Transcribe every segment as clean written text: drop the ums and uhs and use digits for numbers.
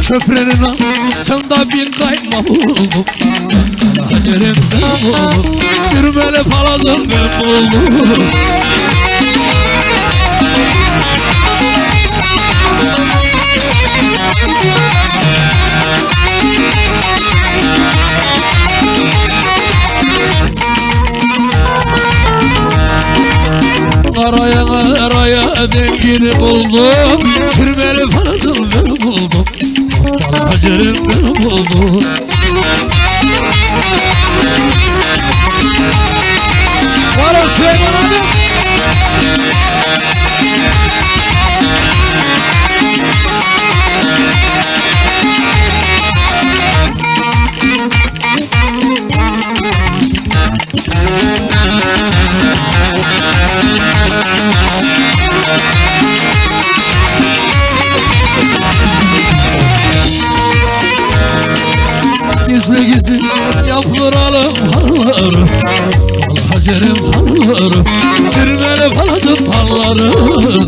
Köprünün altında bir kayma buldum. Hacerim ben buldum. Sürmeli paladım ben buldum. Araya dengini buldum. Sürmeli paladım ben buldum. Hacerim ben buldum. Var Süleyman abi. Gizli gizli yaptıralım halları. Hacerim halları. Sürmeli paladım halları.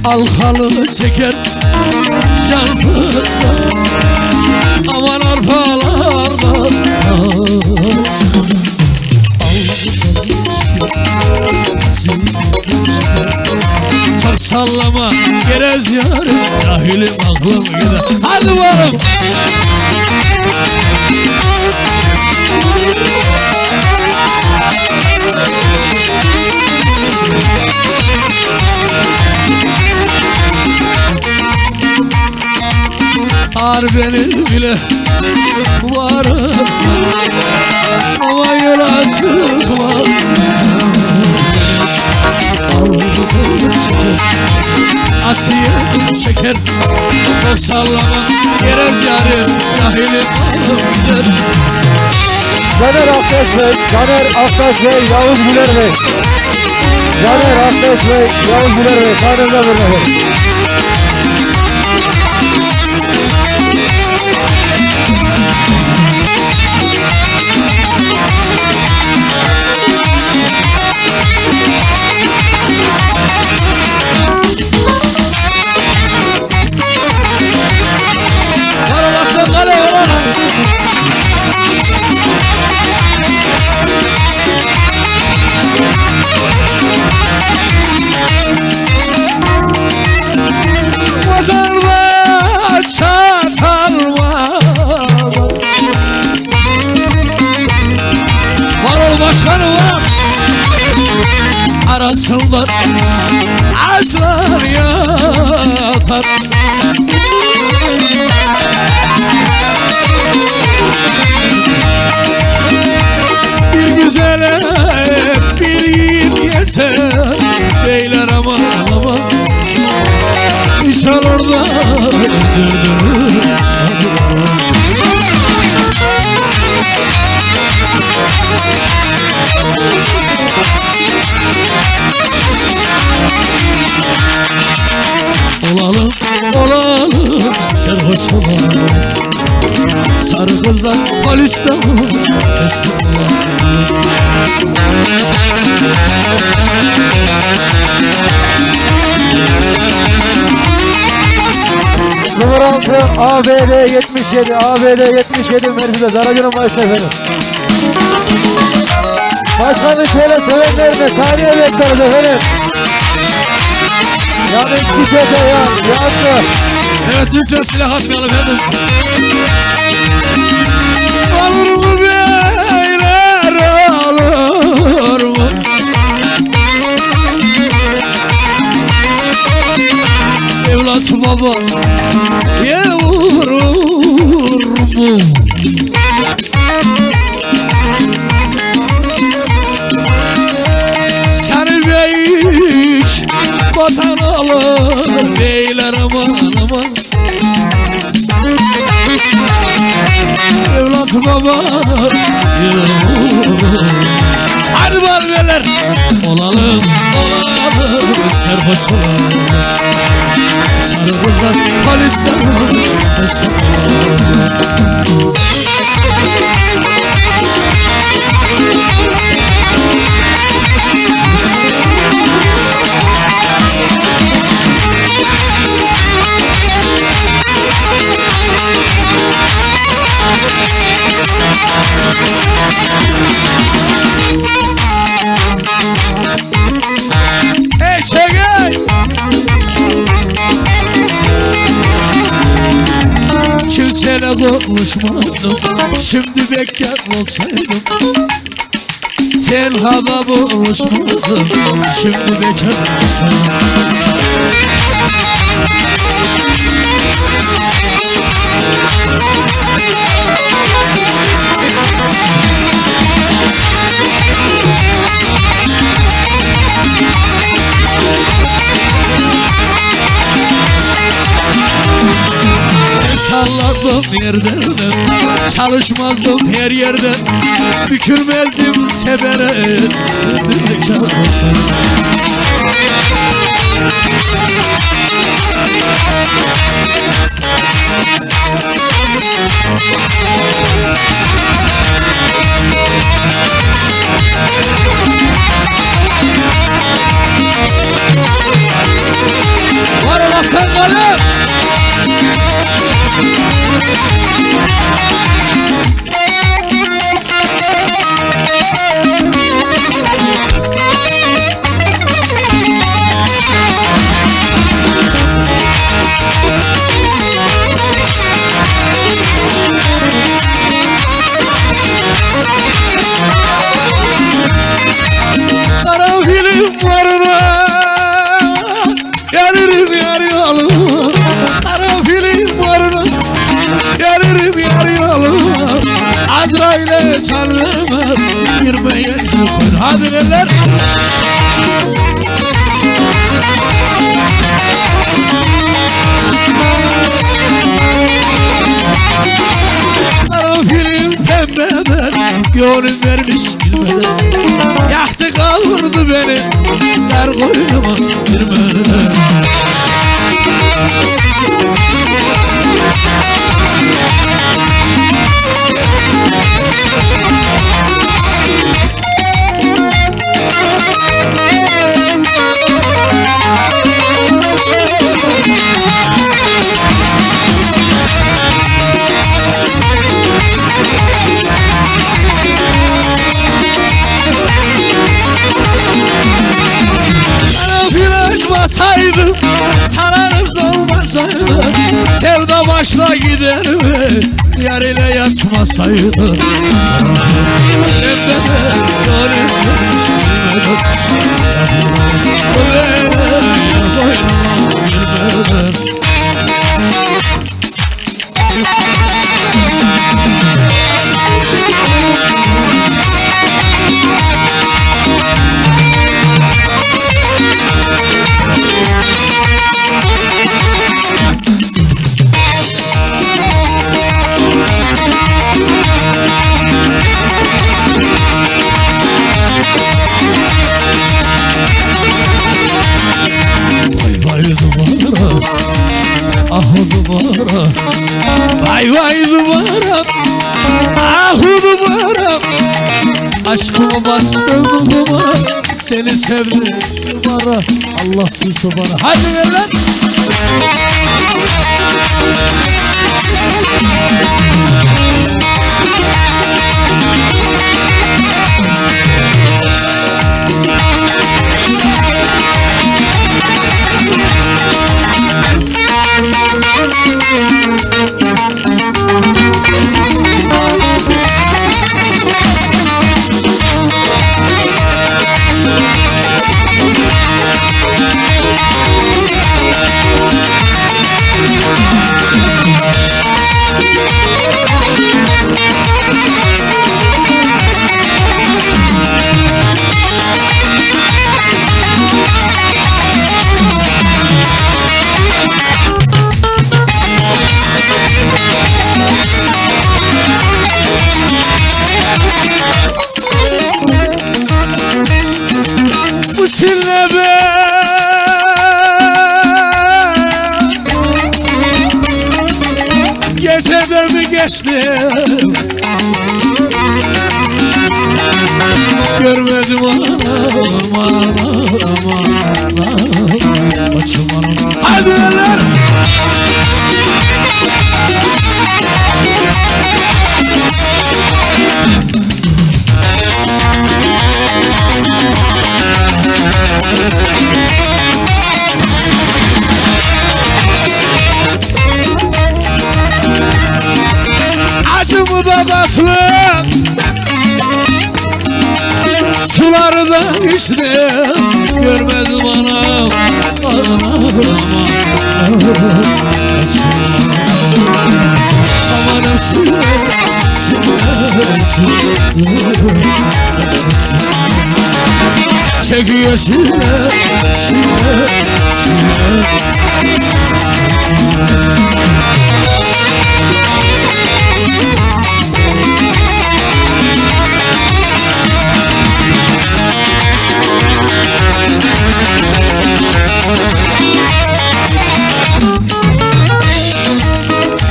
Alhalı çeker canımızda. Aman arpalarda çok sallama gerez yarım. Cahilim aklım gider. Hadi varım. Ar beni bile varırsa ama yola çıkma. Asiye çeker çok sallama gerez yarım. Cahilim aklım gider. Caner Aktaş Bey, Caner Aktaş Bey, Yavuz Güler Bey. Caner Aktaş Bey, Yavuz Güler Bey, sahnede burada. Arasında aslar yatar. Bir güzele bir yiğit yeter. Beyler aman aman İnşallah orada olalım, olalım, sarhoş olalım. Sarı kızlar poliste Numara 6 ABD 77, ABD 77 Mercedes aracının başına efendim. Başkanı şöyle sevenlerine saniye bekliyoruz efendim. Yanık gidece yandı. Evet, lütfen silah atmayalım efendim. Olur mu beyler, olur mu? Evlat baba ye vurur mu? hoşuma. Sarı kızlar polisler olmuş hey çekil! Kimseyle konuşmazdım, şimdi bekar olsaydım. Tenhada buluşmazdım, şimdi bekar olsaydım. Salladım yerden, çalışmazdım her yerden. Bükülmezdim tebere, bekar olsaydım. Var Allah'tan kalem! Karanfilim varına gelirim yar yoluma. Karanfilim varına gelirim yar yoluma. Azrail'e canlımı girmeyecek. Hadi neler? Karanfilim pembeden gönlüm vermiş bilmeden. Yaktı kavurdu beni dar koynuma girmeden. Açmasaydım, sararım solmasaydım. Sevda başla gider mi, yar ile yatmasaydım. duvara, vay vay duvara, ahu duvara. Aşkıma bastım duvara, seni sevdim duvara. Allah sizi bana. Hadi ver lan. geçtim. Görmedim aman açım anam. Hadi eller. Acımı da tatlı suları da içtim. Görmedim anam aman çekiyor şimdi.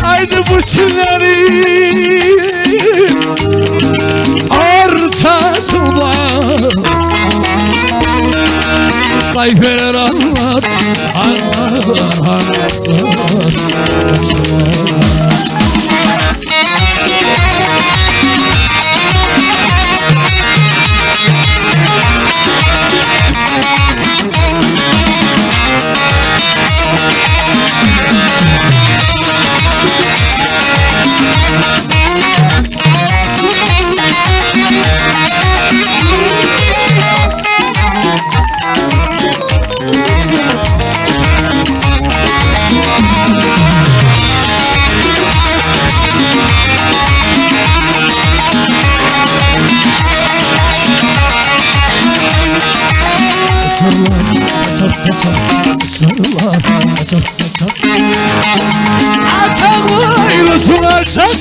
Haydi bu sinirlerin ortasında kaybeler anlar. Sarılar saçak Açamayla sunacak.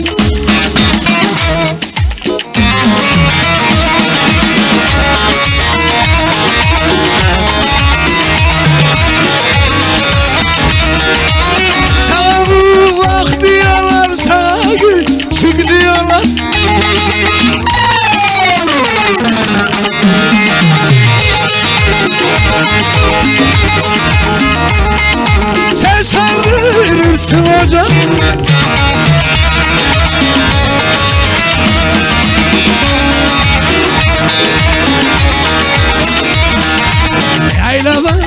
Sana bu vakti yalan, sana çık diyorlar. Sen sanırımsın hocam. Yayladan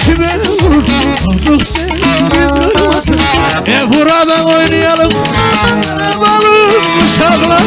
çime vur, olduk sen biz kırmasın. Buradan oynayalım, balım uşaklar.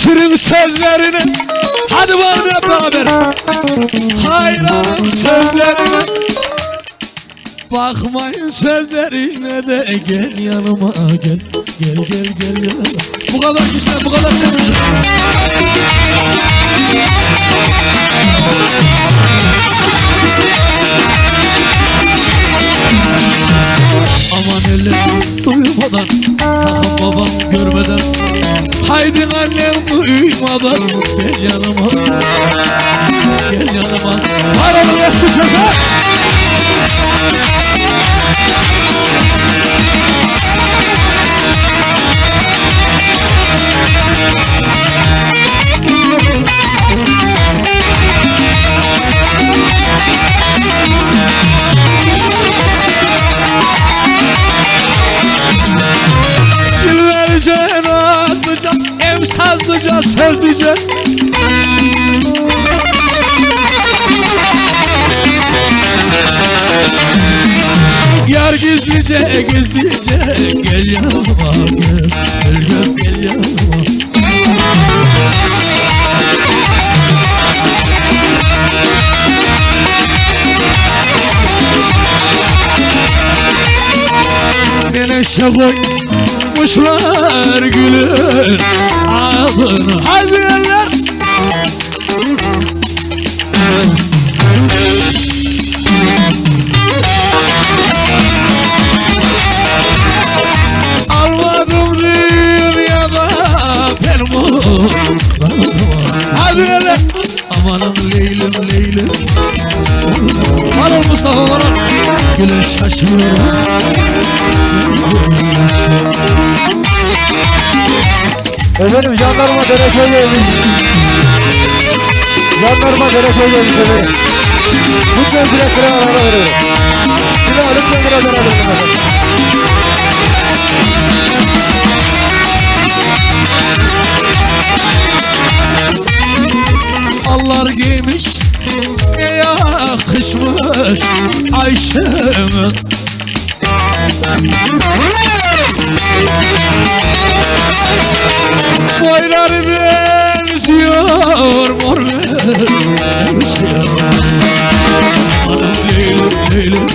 Şirin sözlerine, hadi bana beraber hayranın sözlerine, bakmayın sözlerine de gel yanıma gel. Gel yanıma. Bu kadar işte, bu kadar işte. Aman ellerim duymadan, sakın babam görmeden, haydi annem duymadan gel yanıma. Gel yanıma. Paralı yaşlı çocuk. Yıllarca nazlıca, emsazlıca, sözlüce yar gizlice gel yanıma gel yanıma. Meneşe koymuşlar gülün adını. Hadi eller. Hadi öyle. Amanım Leylim Leylim. Varol Mustafa varol. Gülün şaşıyorum. Efendim jandarma dereköy'deymiş. Jandarma dereköy'deymiş efendim. Lütfen direktörü ara veriyorum. Lütfen biraz ara verin efendim. Allar giymiş, ne yakışmış Ayşe'me. Boyları benziyor mor benziyor. Leylim Leylim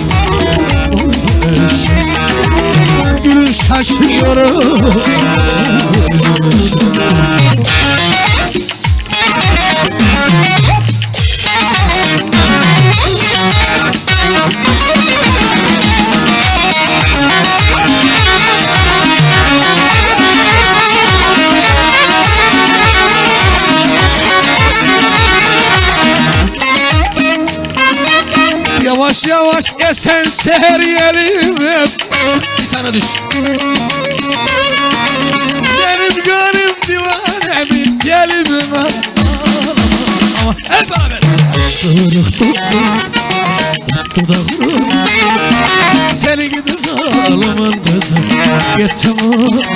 gül şaşıyorum. Yavaş yavaş esen seher yelim. Bir tane düş. Benim gönlüm divanemin gelime. Ama hep beraber. Sırık tuttu seni gidi zalimin kızı. Yetim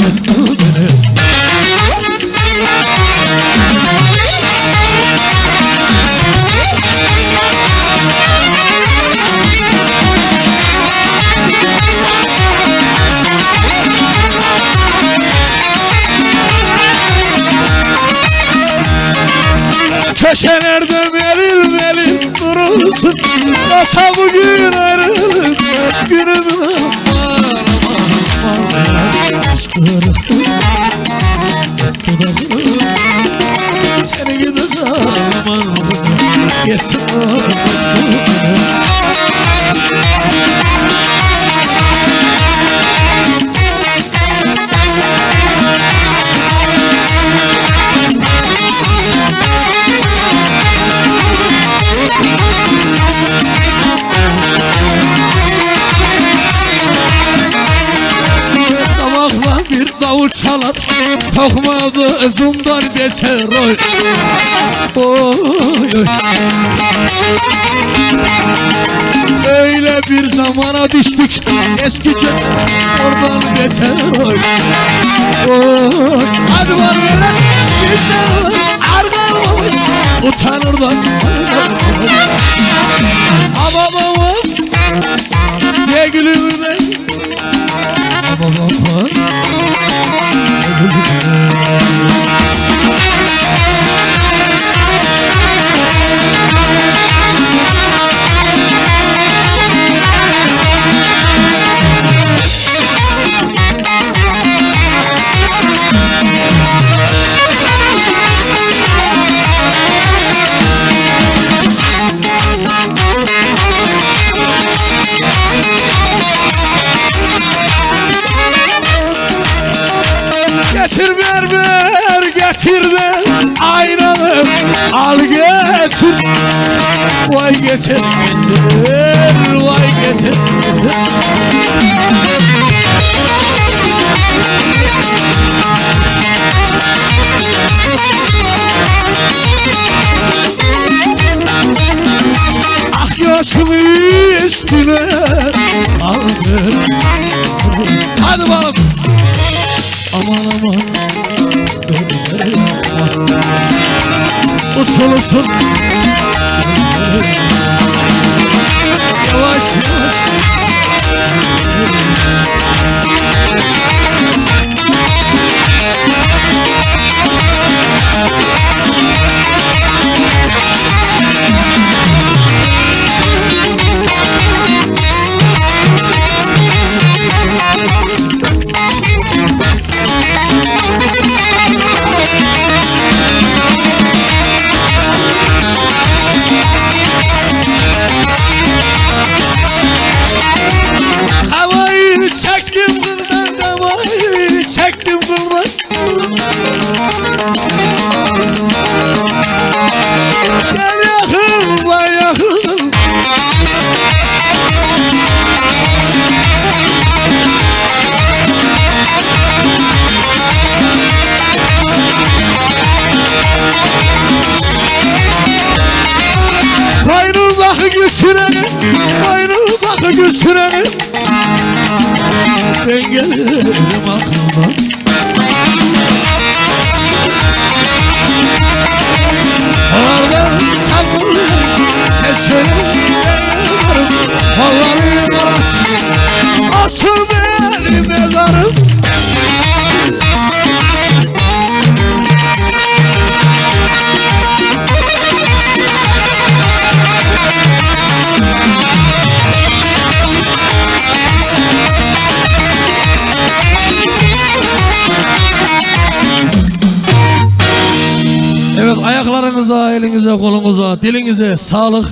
ettu beni. Köşelerde melil melil durursun. Nasıl bugün ayrılık günümü seni gidi zalimin kızı. Yetim davul çalar, tokmadı zumdan beter oy. Oy oy. Öyle bir zamana düştük, eskice oradan beter oy. Oy. Hadi var öyle, işte argamamış, utanır da. Ama baba, ne gülüm ben. Ama baba. Getir berber getir de aynalı al getir. Vay getir getir vay getir getir. Ah yaşımı üstüne aldı. Hadi bakalım. Aman aman usul usul yavaş yavaş Aynı bakı gösterelim. Ben gelirim aklıma. Oradan çakılır seslerim. Kolların arasında asıl benim mezarım. Evet, ayaklarınıza, elinize, kolunuza, dilinize sağlık.